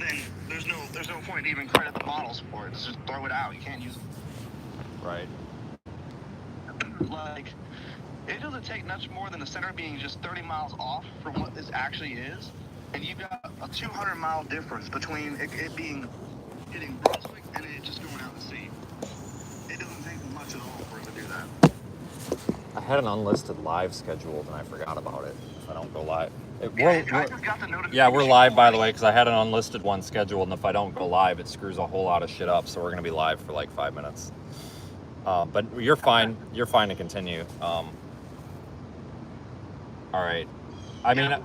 then there's no point to even credit the models for it. Just throw it out. You can't use it. Right. Like, it doesn't take much more than the center being just 30 miles off from what this actually is, and you've got a 200-mile difference between it being hitting Brunswick and it just going out to sea. It doesn't take much at all for it to do that. I had an unlisted live scheduled and I forgot about it. If I don't go live, I just got the notification. yeah, we're live by the way because I had an unlisted one scheduled, and if I don't go live, it screws a whole lot of shit up. So we're gonna be live for like 5 minutes. But you're fine. You're fine to continue. All right. I mean,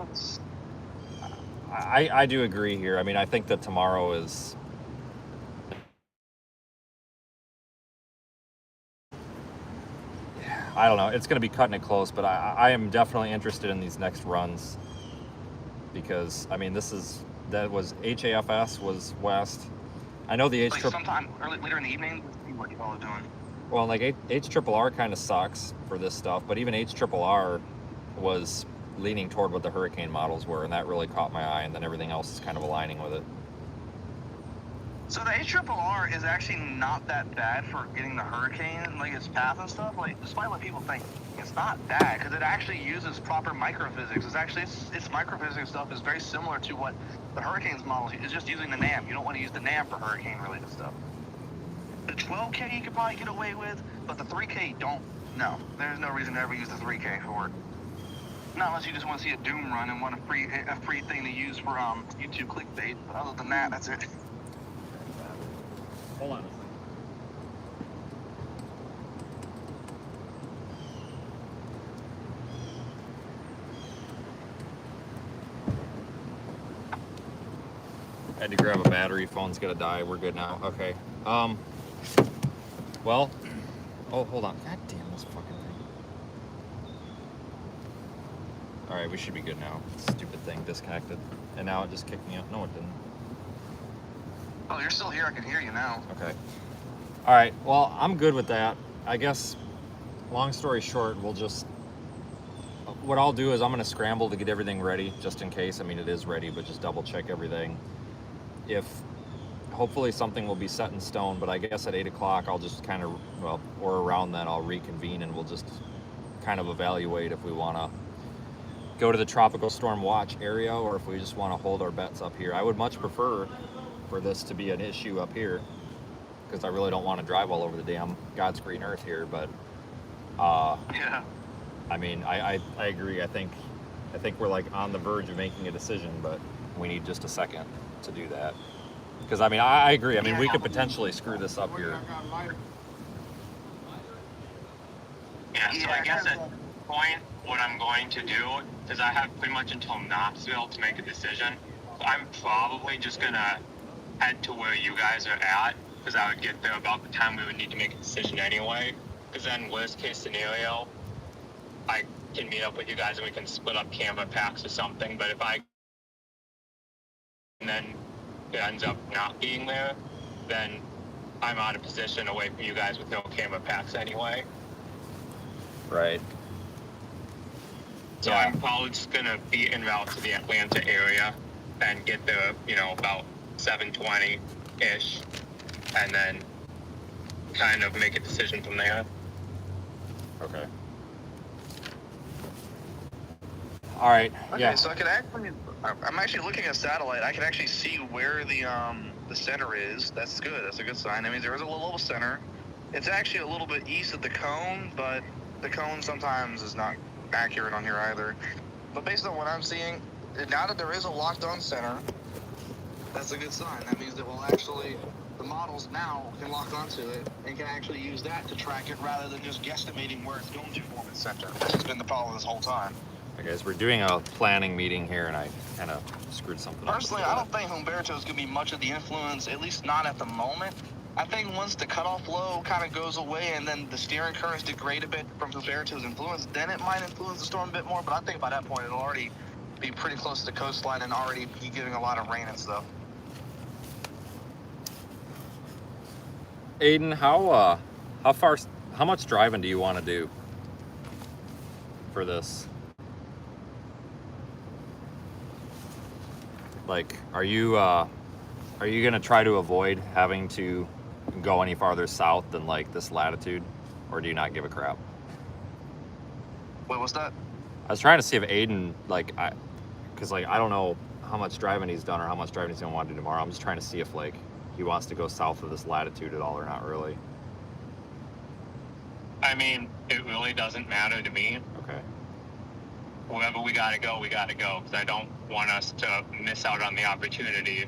I do agree here. I mean, I think that tomorrow is. I don't know. It's going to be cutting it close, but I am definitely interested in these next runs because I mean, that was HAFS was west. I know the H like sometime later in the evening. Let's see what you all are doing. Well, like HRRR kind of sucks for this stuff, but even HRRR was leaning toward what the hurricane models were, and that really caught my eye. And then everything else is kind of aligning with it. So the HRRR is actually not that bad for getting the hurricane, like its path and stuff. Like, despite what people think, it's not bad because it actually uses proper microphysics. It's actually its microphysics stuff is very similar to what the hurricane's model is. Just using the NAM. You don't want to use the NAM for hurricane-related stuff. The 12K you could probably get away with, but the 3K don't. No, there's no reason to ever use the 3K for it. Not unless you just want to see a doom run and want a free thing to use for YouTube clickbait. But other than that, that's it. Hold on a second. Had to grab a battery. Phone's gonna die. We're good now. Okay. Well. Oh, hold on. God damn this fucking thing. All right, we should be good now. Stupid thing disconnected, and now it just kicked me out. No, it didn't. Oh, you're still here. I can hear you now. Okay. All right. Well, I'm good with that. I guess, long story short, what I'll do is I'm going to scramble to get everything ready just in case. I mean, it is ready, but just double check everything. Hopefully something will be set in stone, but I guess at 8 o'clock I'll just kind of, or around then I'll reconvene and we'll just kind of evaluate if we want to go to the tropical storm watch area or if we just want to hold our bets up here. I would much prefer for this to be an issue up here because I really don't want to drive all over the damn God's green earth here, but yeah. I mean, I agree. I think we're like on the verge of making a decision, but we need just a second to do that. Because I mean, I agree. I mean, we could potentially screw this up here. Yeah, so I guess at this point, what I'm going to do is I have pretty much until Knoxville to make a decision. So I'm probably just going to head to where you guys are at, because I would get there about the time we would need to make a decision anyway. Because then, worst case scenario, I can meet up with you guys and we can split up camera packs or something. But if and then it ends up not being there, then I'm out of position away from you guys with no camera packs anyway. Right. So I'm probably just going to be en route to the Atlanta area and get there, about 7:20-ish, and then kind of make a decision from there. Okay. All right. Okay, Yeah. so I'm actually looking at satellite. I can actually see where the center is. That's good. That's a good sign. That means there is a little center. It's actually a little bit east of the cone, but the cone sometimes is not accurate on here either. But based on what I'm seeing, now that there is a locked-on center, that's a good sign. That means that the models now can lock onto it and can actually use that to track it rather than just guesstimating where it's going to form its center, which has been the problem this whole time. Okay, guys, we're doing a planning meeting here, and I kind of screwed something up. Personally, I don't think Humberto is going to be much of the influence, at least not at the moment. I think once the cutoff low kind of goes away and then the steering currents degrade a bit from Humberto's influence, then it might influence the storm a bit more. But I think by that point, it'll already be pretty close to the coastline and already be getting a lot of rain and stuff. Aiden, how much driving do you want to do for this? Like, are you Are you gonna try to avoid having to go any farther south than like this latitude, or do you not give a crap? Wait, what's that? I was trying to see if Aiden, like, because like I don't know how much driving he's done or how much driving he's gonna want to do tomorrow. I'm just trying to see if like he wants to go south of this latitude at all or not really. I mean, it really doesn't matter to me. Okay. Wherever we gotta go, because I don't want us to miss out on the opportunity.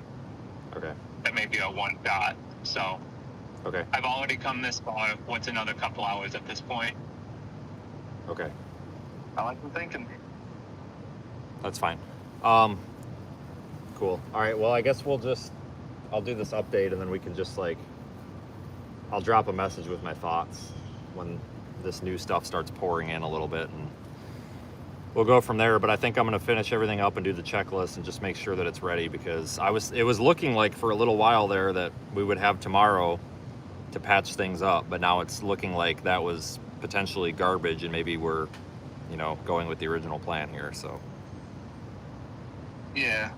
Okay. That may be a one shot. So Okay. I've already come this far. What's another couple hours at this point? Okay. I like the thinking. That's fine. Cool. All right. Well, I guess I'll do this update and then we can just like, I'll drop a message with my thoughts when this new stuff starts pouring in a little bit, and we'll go from there. But I think I'm going to finish everything up and do the checklist and just make sure that it's ready, because it was looking like for a little while there that we would have tomorrow to patch things up, but now it's looking like that was potentially garbage and maybe we're, you know, going with the original plan here. So Yeah.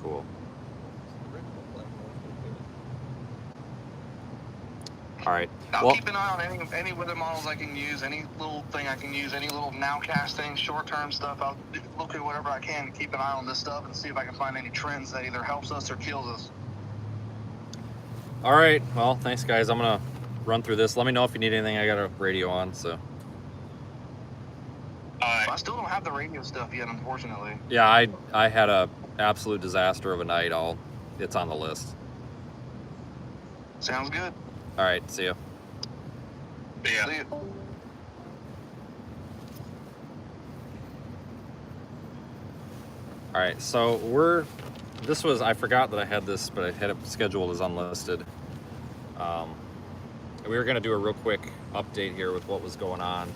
cool. All right. I'll Well, keep an eye on any weather models I can use, any little thing I can use, any little nowcast thing, short-term stuff. I'll look at whatever I can, keep an eye on this stuff, and see if I can find any trends that either helps us or kills us. all right. Well, thanks guys. I'm gonna run through this. Let me know if you need anything. I got a radio on, so. I still don't have the radio stuff yet, unfortunately. Yeah, I had a absolute disaster of a night. It's on the list. Sounds good. All right. See ya. Yeah. See ya. All right, so I forgot that I had this, but I had it scheduled as unlisted. We were gonna do a real quick update here with what was going on,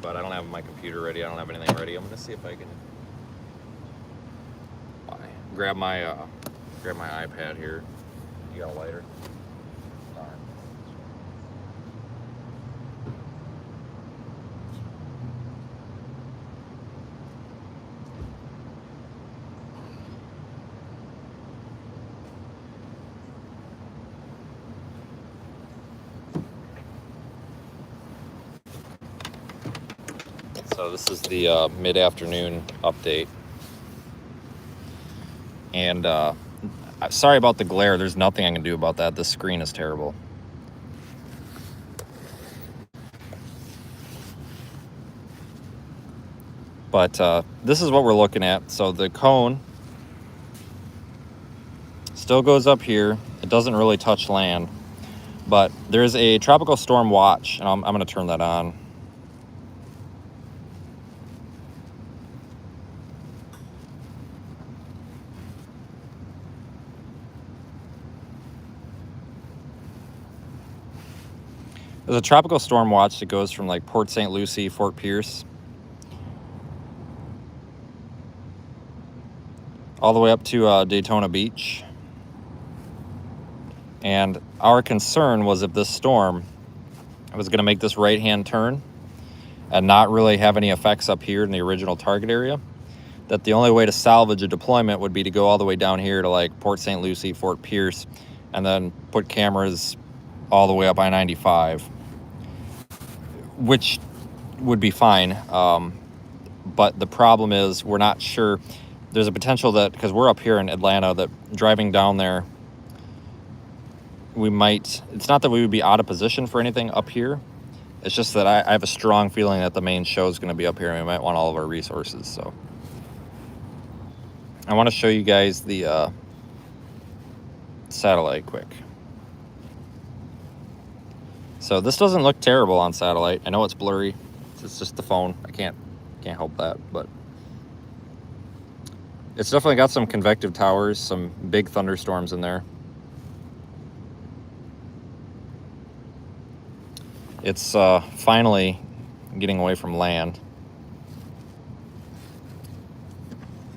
but I don't have my computer ready. I don't have anything ready. I'm gonna see if I can grab my iPad here. You got a lighter? So this is the mid-afternoon update. And sorry about the glare. There's nothing I can do about that. This screen is terrible. But this is what we're looking at. So the cone still goes up here. It doesn't really touch land. But there's a tropical storm watch, and I'm going to turn that on. There's a tropical storm watch that goes from like Port St. Lucie, Fort Pierce, all the way up to Daytona Beach. And our concern was if this storm was going to make this right-hand turn and not really have any effects up here in the original target area, that the only way to salvage a deployment would be to go all the way down here to like Port St. Lucie, Fort Pierce, and then put cameras all the way up I-95, which would be fine. But the problem is we're not sure. There's a potential that, because we're up here in Atlanta, that driving down there, it's not that we would be out of position for anything up here. It's just that I have a strong feeling that the main show is going to be up here and we might want all of our resources. So I want to show you guys the satellite quick. So this doesn't look terrible on satellite. I know it's blurry. It's just the phone. I can't help that, but it's definitely got some convective towers, some big thunderstorms in there. It's finally getting away from land.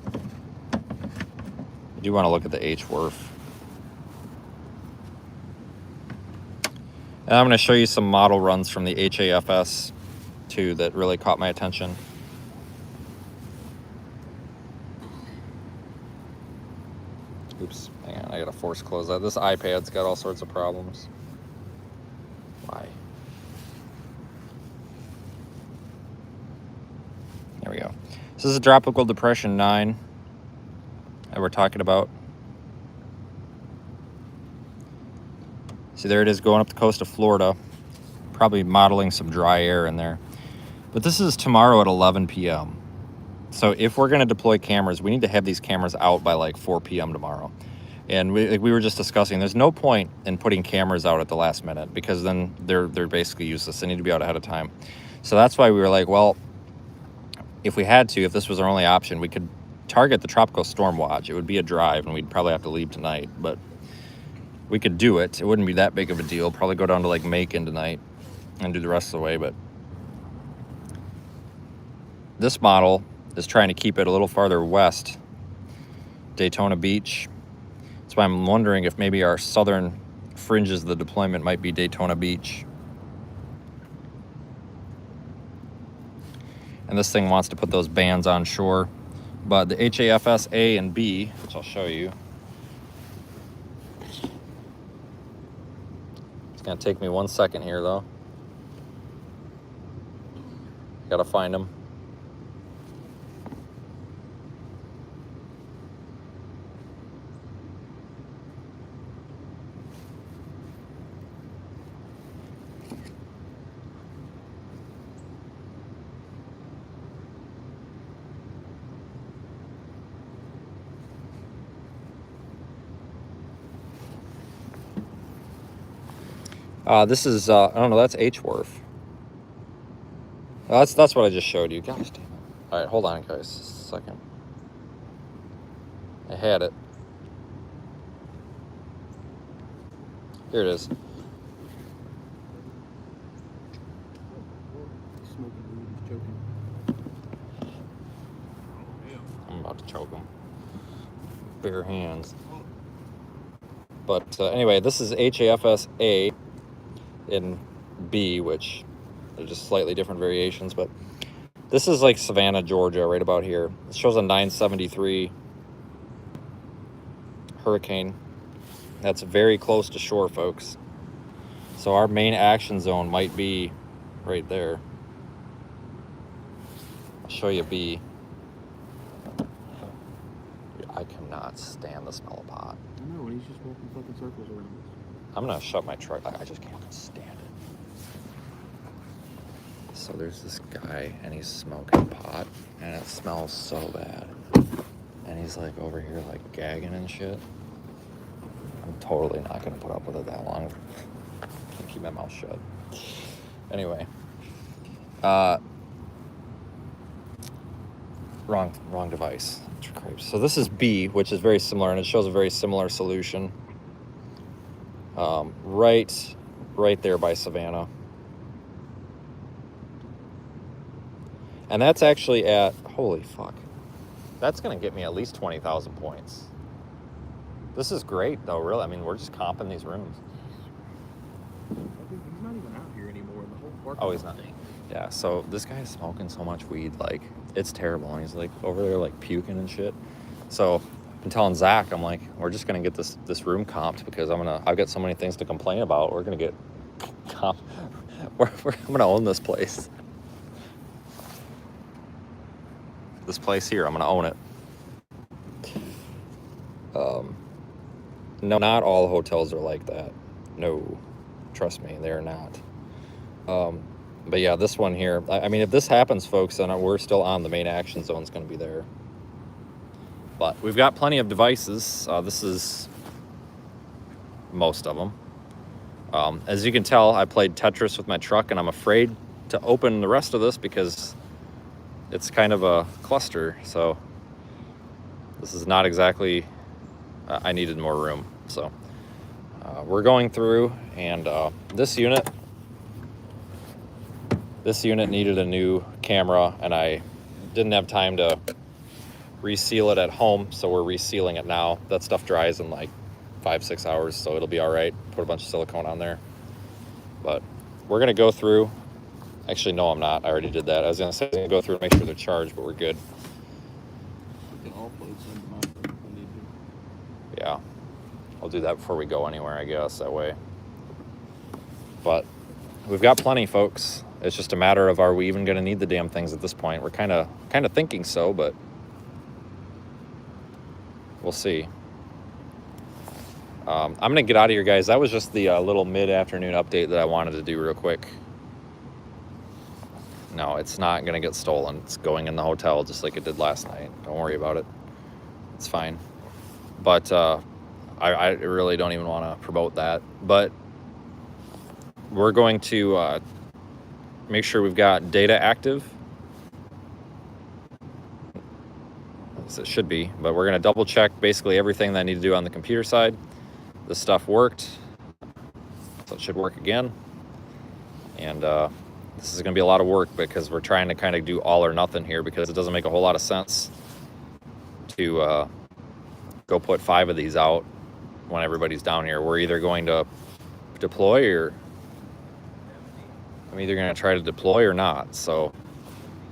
I do want to look at the H-Wharf. And I'm going to show you some model runs from the HAFS too that really caught my attention. Oops, hang on, I gotta force close that. This iPad's got all sorts of problems. Why? There we go. This is a Tropical Depression 9 that we're talking about. See, there it is going up the coast of Florida. Probably modeling some dry air in there. But this is tomorrow at 11 p.m. So if we're going to deploy cameras, we need to have these cameras out by like 4 p.m. tomorrow. And we were just discussing, there's no point in putting cameras out at the last minute because then they're basically useless. They need to be out ahead of time. So that's why we were like, well, if we had to, if this was our only option, we could target the Tropical Storm Watch. It would be a drive, and we'd probably have to leave tonight. But we could do it. It wouldn't be that big of a deal. Probably go down to like Macon tonight and do the rest of the way. But this model is trying to keep it a little farther west, Daytona Beach. That's why I'm wondering if maybe our southern fringes of the deployment might be Daytona Beach. And this thing wants to put those bands on shore. But the HAFS A and B, which I'll show you, it's gonna take me 1 second here though. Gotta find them. This is, I don't know, that's H-Wharf. That's what I just showed you. Gosh damn it. All right, hold on, guys. Just a second. I had it. Here it is. I'm about to choke him. Bare hands. But anyway, this is HAFS A in B, which they're just slightly different variations, but this is like Savannah, Georgia, right about here. It shows a 973 hurricane. That's very close to shore, folks. So our main action zone might be right there. I'll show you B. Dude, I cannot stand the smell of pot. I know, and he's just walking fucking circles around us. I'm gonna shut my truck. I just can't stand it. So there's this guy, and he's smoking pot, and it smells so bad. And he's like over here, like gagging and shit. I'm totally not gonna put up with it that long. Can't keep my mouth shut. Anyway, wrong device. So this is B, which is very similar, and it shows a very similar solution. Right there by Savannah. And that's actually at, holy fuck. That's gonna get me at least 20,000 points. This is great though, really. I mean, we're just comping these rooms. I think he's not even out here anymore in the whole park. Oh, he's not. Yeah, so this guy is smoking so much weed, like, it's terrible. And he's like over there like puking and shit. So I'm telling Zach, I'm like, we're just gonna get this room comped because I've got so many things to complain about. We're gonna get I'm gonna own this place. This place here, I'm gonna own it. No, not all hotels are like that. No, trust me, they're not. But yeah, this one here, I mean, if this happens, folks, then we're still on. The main action zone's gonna be there. But we've got plenty of devices. This is most of them. As you can tell, I played Tetris with my truck, and I'm afraid to open the rest of this because it's kind of a cluster. So this is not exactly, I needed more room. So we're going through, and this unit needed a new camera, and I didn't have time to reseal it at home, so we're resealing it now. That stuff dries in like 5-6 hours, so it'll be all right. Put a bunch of silicone on there. But we're gonna go through. Actually, no, I'm not. I already did that. I was gonna say I'm gonna go through and make sure they're charged, but we're good. All floats into mine if we need Yeah, I'll do that before we go anywhere, I guess, that way. But we've got plenty, folks. It's just a matter of, are we even going to need the damn things at this point? We're kind of thinking so, but we'll see. I'm going to get out of here, guys. That was just the little mid-afternoon update that I wanted to do real quick. No, it's not going to get stolen. It's going in the hotel just like it did last night. Don't worry about it. It's fine. But I really don't even want to promote that. But we're going to make sure we've got data active. As it should be. But we're going to double check basically everything that I need to do on the computer side. This stuff worked, so it should work again. And this is going to be a lot of work because we're trying to kind of do all or nothing here, because it doesn't make a whole lot of sense to go put 5 of these out when everybody's down here. We're either going to deploy, or I'm either going to try to deploy or not. So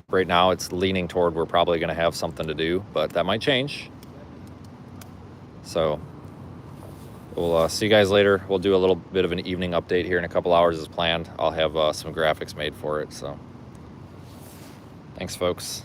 right now it's leaning toward we're probably going to have something to do, but that might change. So we'll see you guys later. We'll do a little bit of an evening update here in a couple hours as planned. I'll have some graphics made for it. So thanks, folks.